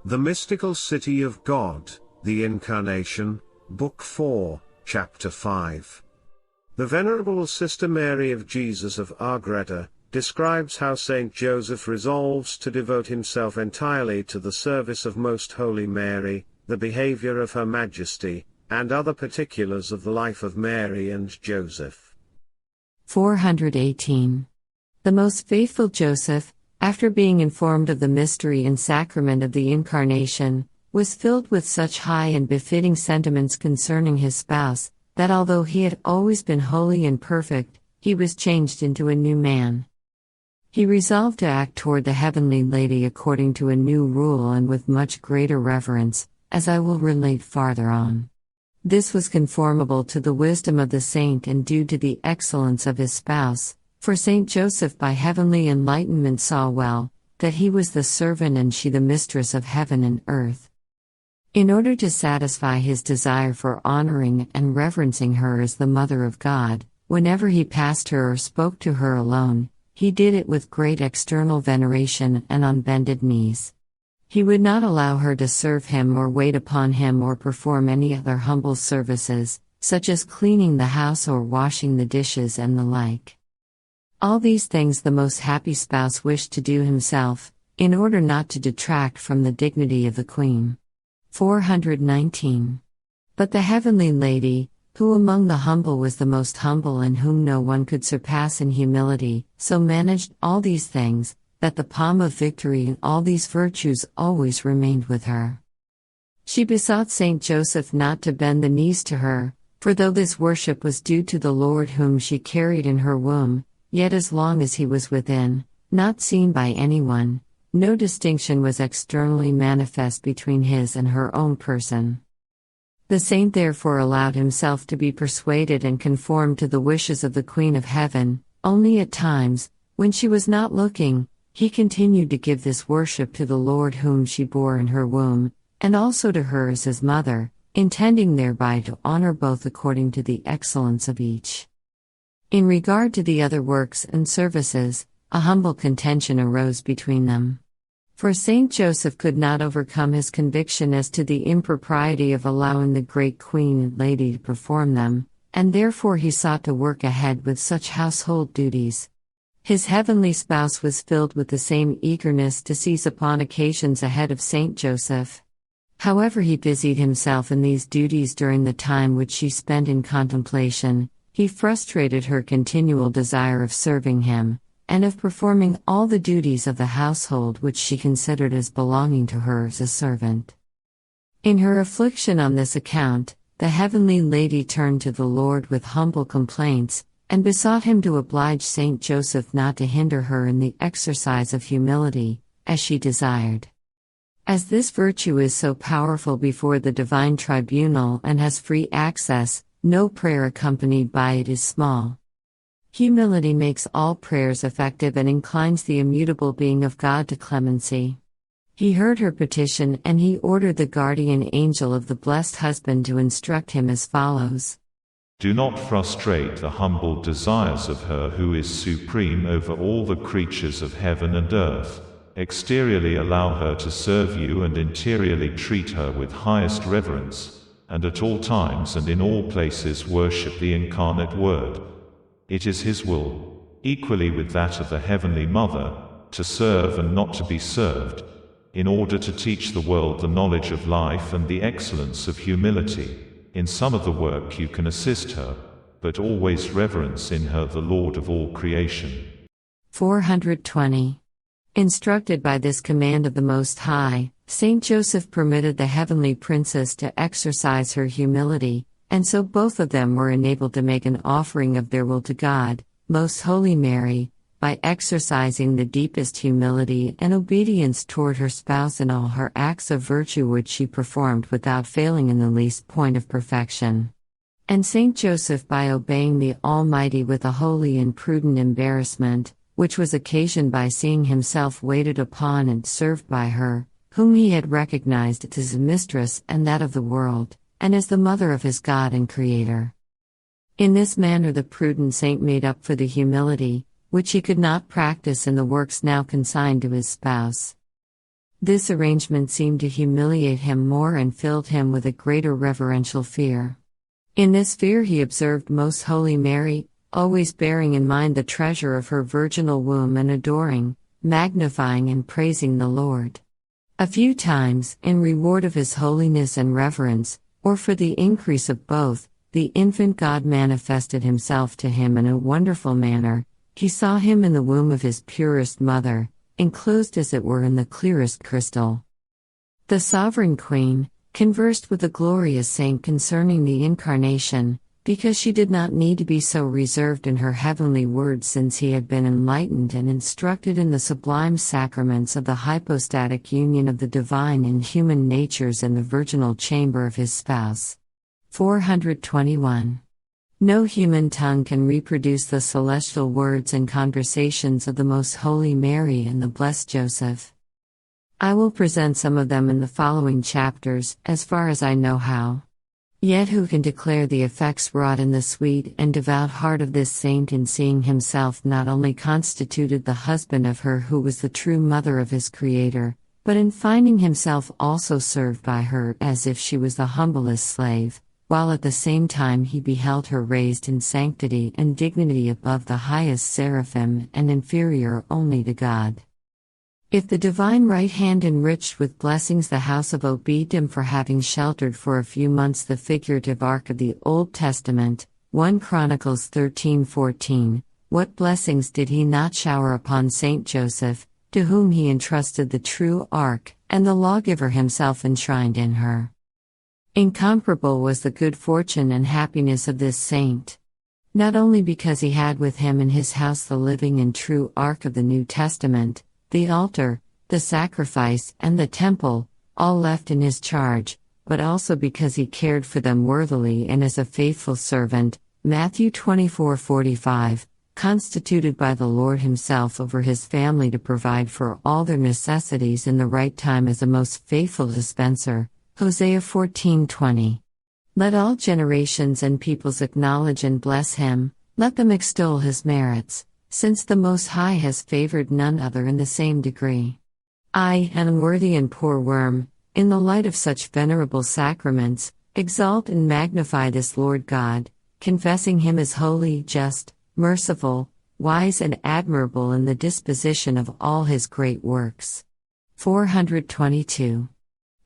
The Mystical City of God, the Incarnation, Book 4, Chapter 5. The Venerable Sister Mary of Jesus of Ágreda describes how Saint Joseph resolves to devote himself entirely to the service of Most Holy Mary, the behavior of Her Majesty, and other particulars of the life of Mary and Joseph. 418. The most faithful Joseph, after being informed of the mystery and sacrament of the Incarnation, was filled with such high and befitting sentiments concerning his spouse, that although he had always been holy and perfect, he was changed into a new man. He resolved to act toward the Heavenly Lady according to a new rule and with much greater reverence, as I will relate farther on. This was conformable to the wisdom of the saint and due to the excellence of his spouse, for Saint Joseph by heavenly enlightenment saw well, that he was the servant and she the mistress of heaven and earth. In order to satisfy his desire for honoring and reverencing her as the Mother of God, whenever he passed her or spoke to her alone, he did it with great external veneration and on bended knees. He would not allow her to serve him or wait upon him or perform any other humble services, such as cleaning the house or washing the dishes and the like. All these things the most happy spouse wished to do himself, in order not to detract from the dignity of the Queen. 419. But the Heavenly Lady, who among the humble was the most humble and whom no one could surpass in humility, so managed all these things, that the palm of victory in all these virtues always remained with her. She besought Saint Joseph not to bend the knees to her, for though this worship was due to the Lord whom she carried in her womb, yet as long as he was within, not seen by anyone, no distinction was externally manifest between his and her own person. The saint therefore allowed himself to be persuaded and conformed to the wishes of the Queen of Heaven, only at times, when she was not looking, he continued to give this worship to the Lord whom she bore in her womb, and also to her as his mother, intending thereby to honor both according to the excellence of each. In regard to the other works and services, a humble contention arose between them. For Saint Joseph could not overcome his conviction as to the impropriety of allowing the great Queen and Lady to perform them, and therefore he sought to work ahead with such household duties. His heavenly spouse was filled with the same eagerness to seize upon occasions ahead of Saint Joseph. However, he busied himself in these duties during the time which she spent in contemplation. He frustrated her continual desire of serving him, and of performing all the duties of the household which she considered as belonging to her as a servant. In her affliction on this account, the Heavenly Lady turned to the Lord with humble complaints, and besought him to oblige Saint Joseph not to hinder her in the exercise of humility, as she desired. As this virtue is so powerful before the divine tribunal and has free access, no prayer accompanied by it is small. Humility makes all prayers effective and inclines the immutable being of God to clemency. He heard her petition and he ordered the guardian angel of the blessed husband to instruct him as follows. Do not frustrate the humble desires of her who is supreme over all the creatures of heaven and earth. Exteriorly allow her to serve you and interiorly treat her with highest reverence, and at all times and in all places worship the incarnate Word. It is His will, equally with that of the Heavenly Mother, to serve and not to be served, in order to teach the world the knowledge of life and the excellence of humility. In some of the work you can assist her, but always reverence in her the Lord of all creation. 420. Instructed by this command of the Most High, Saint Joseph permitted the heavenly princess to exercise her humility, and so both of them were enabled to make an offering of their will to God, Most Holy Mary, by exercising the deepest humility and obedience toward her spouse in all her acts of virtue which she performed without failing in the least point of perfection. And Saint Joseph by obeying the Almighty with a holy and prudent embarrassment, which was occasioned by seeing himself waited upon and served by her, whom he had recognized as his mistress and that of the world, and as the mother of his God and Creator. In this manner the prudent saint made up for the humility, which he could not practice in the works now consigned to his spouse. This arrangement seemed to humiliate him more and filled him with a greater reverential fear. In this fear he observed Most Holy Mary, always bearing in mind the treasure of her virginal womb and adoring, magnifying and praising the Lord. A few times, in reward of his holiness and reverence, or for the increase of both, the infant God manifested himself to him in a wonderful manner. He saw him in the womb of his purest mother, enclosed as it were in the clearest crystal. The sovereign queen conversed with the glorious saint concerning the Incarnation, because she did not need to be so reserved in her heavenly words, since he had been enlightened and instructed in the sublime sacraments of the hypostatic union of the divine and human natures in the virginal chamber of his spouse. 421. No human tongue can reproduce the celestial words and conversations of the Most Holy Mary and the Blessed Joseph. I will present some of them in the following chapters, as far as I know how. Yet who can declare the effects wrought in the sweet and devout heart of this saint in seeing himself not only constituted the husband of her who was the true mother of his Creator, but in finding himself also served by her as if she was the humblest slave, while at the same time he beheld her raised in sanctity and dignity above the highest seraphim and inferior only to God. If the divine right hand enriched with blessings the house of Obedem for having sheltered for a few months the figurative ark of the Old Testament, 1 Chronicles 13:14, what blessings did he not shower upon Saint Joseph, to whom he entrusted the true ark, and the lawgiver himself enshrined in her. Incomparable was the good fortune and happiness of this saint. Not only because he had with him in his house the living and true ark of the New Testament, the altar, the sacrifice, and the temple, all left in his charge, but also because he cared for them worthily and as a faithful servant, Matthew 24:45, constituted by the Lord himself over his family to provide for all their necessities in the right time as a most faithful dispenser, Hosea 14:20. Let all generations and peoples acknowledge and bless him, let them extol his merits, since the Most High has favored none other in the same degree. I, an unworthy and poor worm, in the light of such venerable sacraments, exalt and magnify this Lord God, confessing him as holy, just, merciful, wise and admirable in the disposition of all his great works. 422.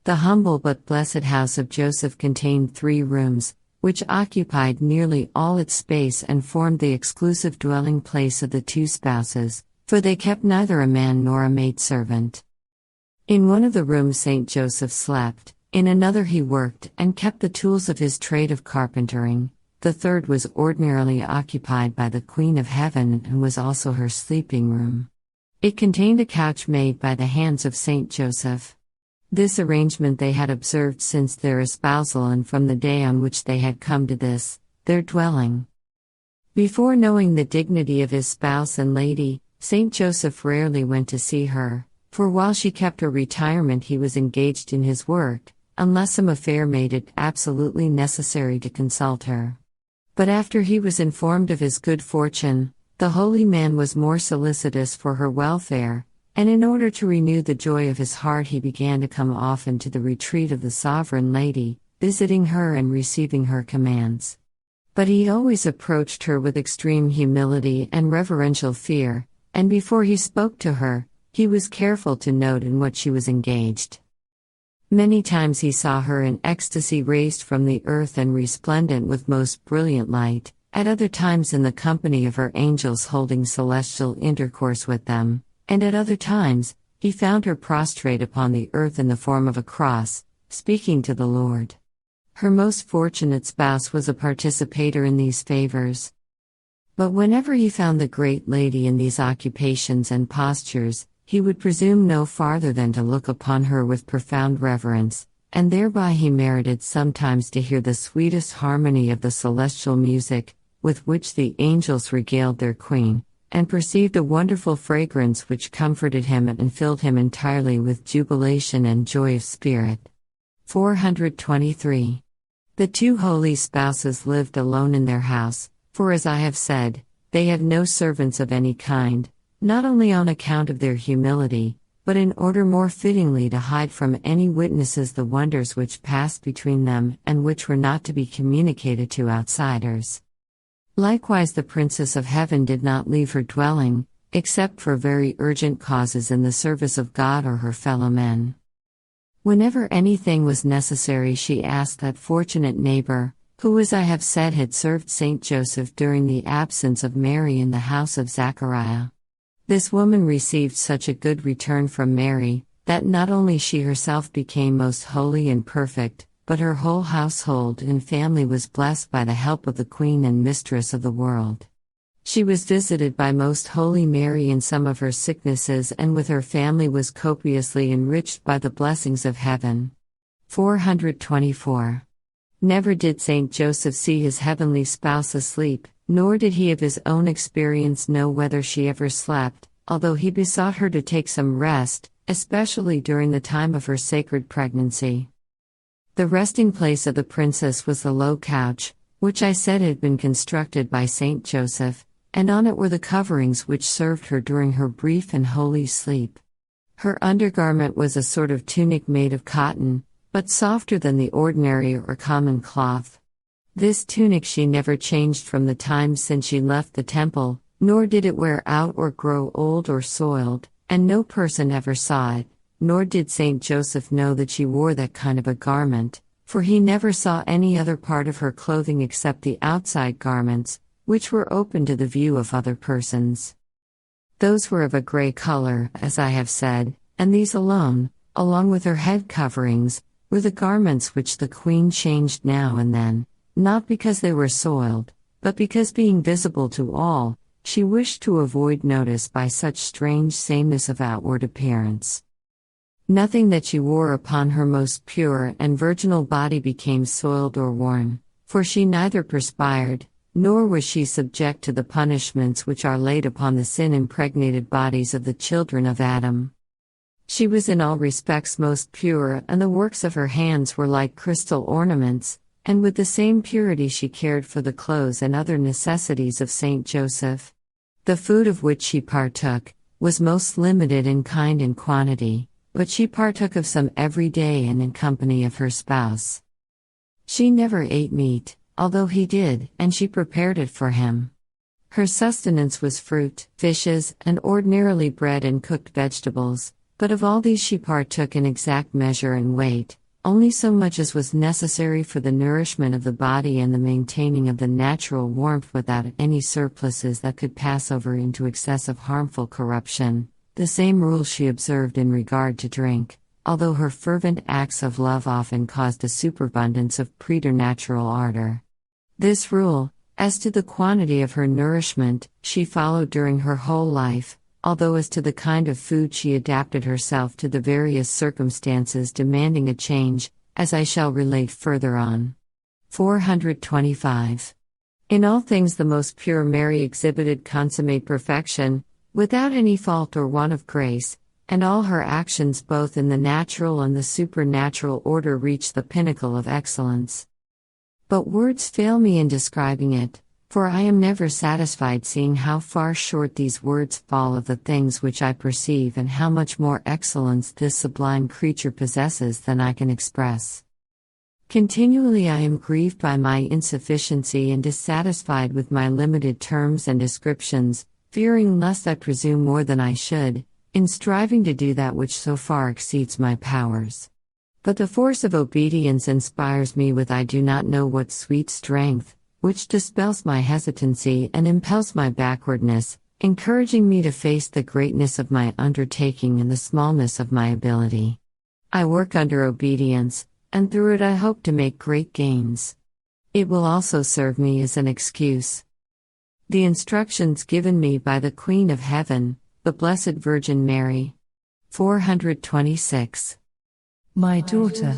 The humble but blessed house of Joseph contained 3 rooms, which occupied nearly all its space and formed the exclusive dwelling place of the 2 spouses, for they kept neither a man nor a maidservant. In one of the rooms Saint Joseph slept, in another he worked and kept the tools of his trade of carpentering, the third was ordinarily occupied by the Queen of Heaven and was also her sleeping room. It contained a couch made by the hands of Saint Joseph. This arrangement they had observed since their espousal and from the day on which they had come to this, their dwelling. Before knowing the dignity of his spouse and lady, Saint Joseph rarely went to see her, for while she kept her retirement he was engaged in his work, unless some affair made it absolutely necessary to consult her. But after he was informed of his good fortune, the holy man was more solicitous for her welfare, and in order to renew the joy of his heart he began to come often to the retreat of the sovereign lady, visiting her and receiving her commands. But he always approached her with extreme humility and reverential fear, and before he spoke to her, he was careful to note in what she was engaged. Many times he saw her in ecstasy raised from the earth and resplendent with most brilliant light, at other times in the company of her angels holding celestial intercourse with them, and at other times, he found her prostrate upon the earth in the form of a cross, speaking to the Lord. Her most fortunate spouse was a participator in these favors. But whenever he found the great lady in these occupations and postures, he would presume no farther than to look upon her with profound reverence, and thereby he merited sometimes to hear the sweetest harmony of the celestial music, with which the angels regaled their queen, and perceived a wonderful fragrance which comforted him and filled him entirely with jubilation and joy of spirit. 423. The 2 holy spouses lived alone in their house, for as I have said, they had no servants of any kind, not only on account of their humility, but in order more fittingly to hide from any witnesses the wonders which passed between them and which were not to be communicated to outsiders. Likewise the Princess of Heaven did not leave her dwelling, except for very urgent causes in the service of God or her fellow men. Whenever anything was necessary, she asked that fortunate neighbor, who, as I have said, had served Saint Joseph during the absence of Mary in the house of Zachariah. This woman received such a good return from Mary, that not only she herself became most holy and perfect, but her whole household and family was blessed by the help of the Queen and Mistress of the world. She was visited by Most Holy Mary in some of her sicknesses, and with her family was copiously enriched by the blessings of heaven. 424. Never did Saint Joseph see his heavenly spouse asleep, nor did he of his own experience know whether she ever slept, although he besought her to take some rest, especially during the time of her sacred pregnancy. The resting place of the princess was the low couch, which I said had been constructed by Saint Joseph, and on it were the coverings which served her during her brief and holy sleep. Her undergarment was a sort of tunic made of cotton, but softer than the ordinary or common cloth. This tunic she never changed from the time since she left the temple, nor did it wear out or grow old or soiled, and no person ever saw it, nor did Saint Joseph know that she wore that kind of a garment, for he never saw any other part of her clothing except the outside garments, which were open to the view of other persons. Those were of a grey color, as I have said, and these alone, along with her head coverings, were the garments which the Queen changed now and then, not because they were soiled, but because, being visible to all, she wished to avoid notice by such strange sameness of outward appearance. Nothing that she wore upon her most pure and virginal body became soiled or worn, for she neither perspired, nor was she subject to the punishments which are laid upon the sin-impregnated bodies of the children of Adam. She was in all respects most pure, and the works of her hands were like crystal ornaments, and with the same purity she cared for the clothes and other necessities of Saint Joseph. The food of which she partook was most limited in kind and quantity, but she partook of some every day and in company of her spouse. She never ate meat, although he did, and she prepared it for him. Her sustenance was fruit, fishes, and ordinarily bread and cooked vegetables, but of all these she partook in exact measure and weight, only so much as was necessary for the nourishment of the body and the maintaining of the natural warmth, without any surpluses that could pass over into excessive harmful corruption. The same rule she observed in regard to drink, although her fervent acts of love often caused a superabundance of preternatural ardor. This rule, as to the quantity of her nourishment, she followed during her whole life, although as to the kind of food she adapted herself to the various circumstances demanding a change, as I shall relate further on. 425. In all things the most pure Mary exhibited consummate perfection, without any fault or want of grace, and all her actions both in the natural and the supernatural order reached the pinnacle of excellence. But words fail me in describing it, for I am never satisfied, seeing how far short these words fall of the things which I perceive, and how much more excellence this sublime creature possesses than I can express. Continually I am grieved by my insufficiency and dissatisfied with my limited terms and descriptions, fearing lest I presume more than I should, in striving to do that which so far exceeds my powers. But the force of obedience inspires me with I do not know what sweet strength, which dispels my hesitancy and impels my backwardness, encouraging me to face the greatness of my undertaking and the smallness of my ability. I work under obedience, and through it I hope to make great gains. It will also serve me as an excuse. The instructions given me by the Queen of Heaven, the Blessed Virgin Mary. 426. My daughter,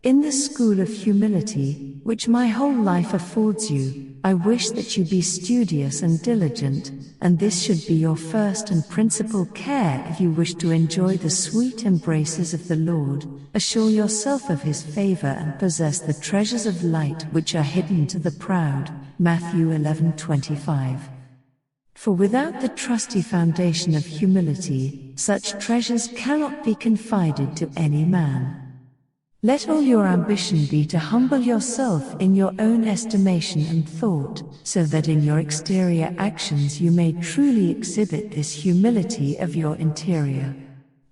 in the school of humility, which my whole life affords you, I wish that you be studious and diligent, and this should be your first and principal care if you wish to enjoy the sweet embraces of the Lord. Assure yourself of His favor and possess the treasures of light which are hidden to the proud. Matthew 11:25. For without the trusty foundation of humility, such treasures cannot be confided to any man. Let all your ambition be to humble yourself in your own estimation and thought, so that in your exterior actions you may truly exhibit this humility of your interior.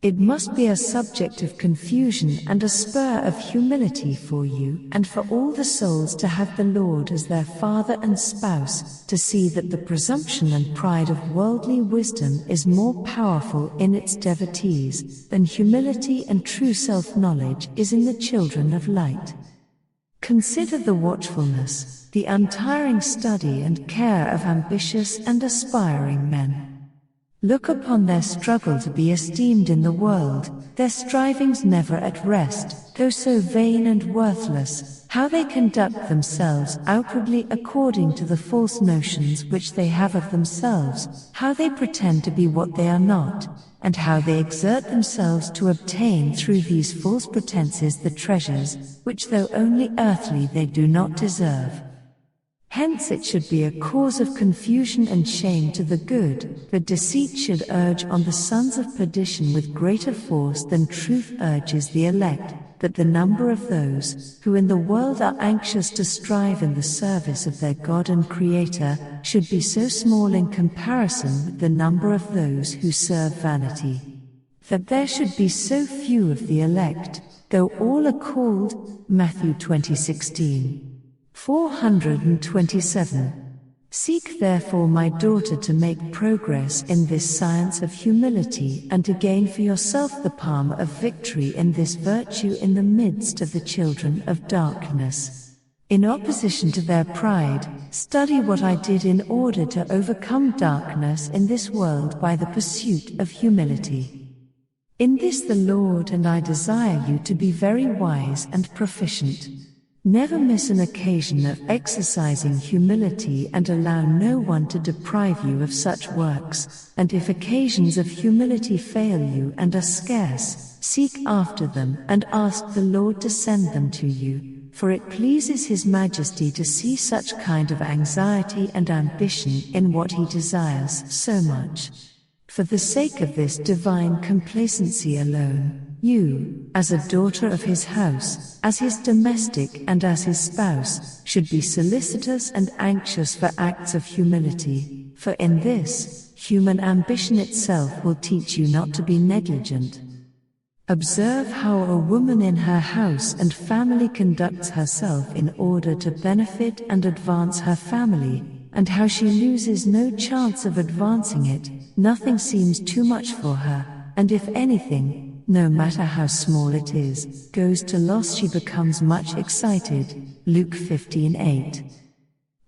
It must be a subject of confusion and a spur of humility for you and for all the souls to have the Lord as their Father and Spouse, to see that the presumption and pride of worldly wisdom is more powerful in its devotees than humility and true self-knowledge is in the children of light. Consider the watchfulness, the untiring study and care of ambitious and aspiring men. Look upon their struggle to be esteemed in the world, their strivings never at rest, though so vain and worthless, how they conduct themselves outwardly according to the false notions which they have of themselves, how they pretend to be what they are not, and how they exert themselves to obtain through these false pretenses the treasures, which though only earthly they do not deserve. Hence it should be a cause of confusion and shame to the good, that deceit should urge on the sons of perdition with greater force than truth urges the elect, that the number of those, who in the world are anxious to strive in the service of their God and Creator, should be so small in comparison with the number of those who serve vanity. That there should be so few of the elect, though all are called, Matthew 20:16. 427. Seek therefore, my daughter, to make progress in this science of humility and to gain for yourself the palm of victory in this virtue in the midst of the children of darkness. In opposition to their pride, study what I did in order to overcome darkness in this world by the pursuit of humility. In this the Lord and I desire you to be very wise and proficient. Never miss an occasion of exercising humility and allow no one to deprive you of such works, and if occasions of humility fail you and are scarce, seek after them and ask the Lord to send them to you, for it pleases His Majesty to see such kind of anxiety and ambition in what He desires so much. For the sake of this divine complacency alone, you, as a daughter of His house, as His domestic and as His spouse, should be solicitous and anxious for acts of humility, for in this, human ambition itself will teach you not to be negligent. Observe how a woman in her house and family conducts herself in order to benefit and advance her family, and how she loses no chance of advancing it. Nothing seems too much for her, and if anything, no matter how small it is, goes to loss, she becomes much excited. Luke 15:8.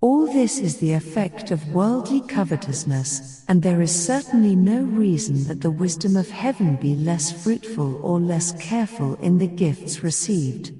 All this is the effect of worldly covetousness, and there is certainly no reason that the wisdom of heaven be less fruitful or less careful in the gifts received.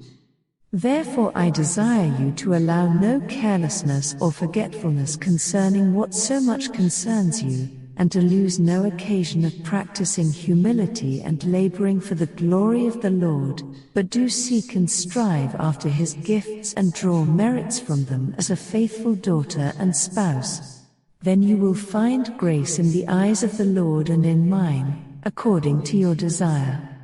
Therefore I desire you to allow no carelessness or forgetfulness concerning what so much concerns you, and to lose no occasion of practicing humility and laboring for the glory of the Lord, but do seek and strive after His gifts and draw merits from them as a faithful daughter and spouse. Then you will find grace in the eyes of the Lord and in mine, according to your desire.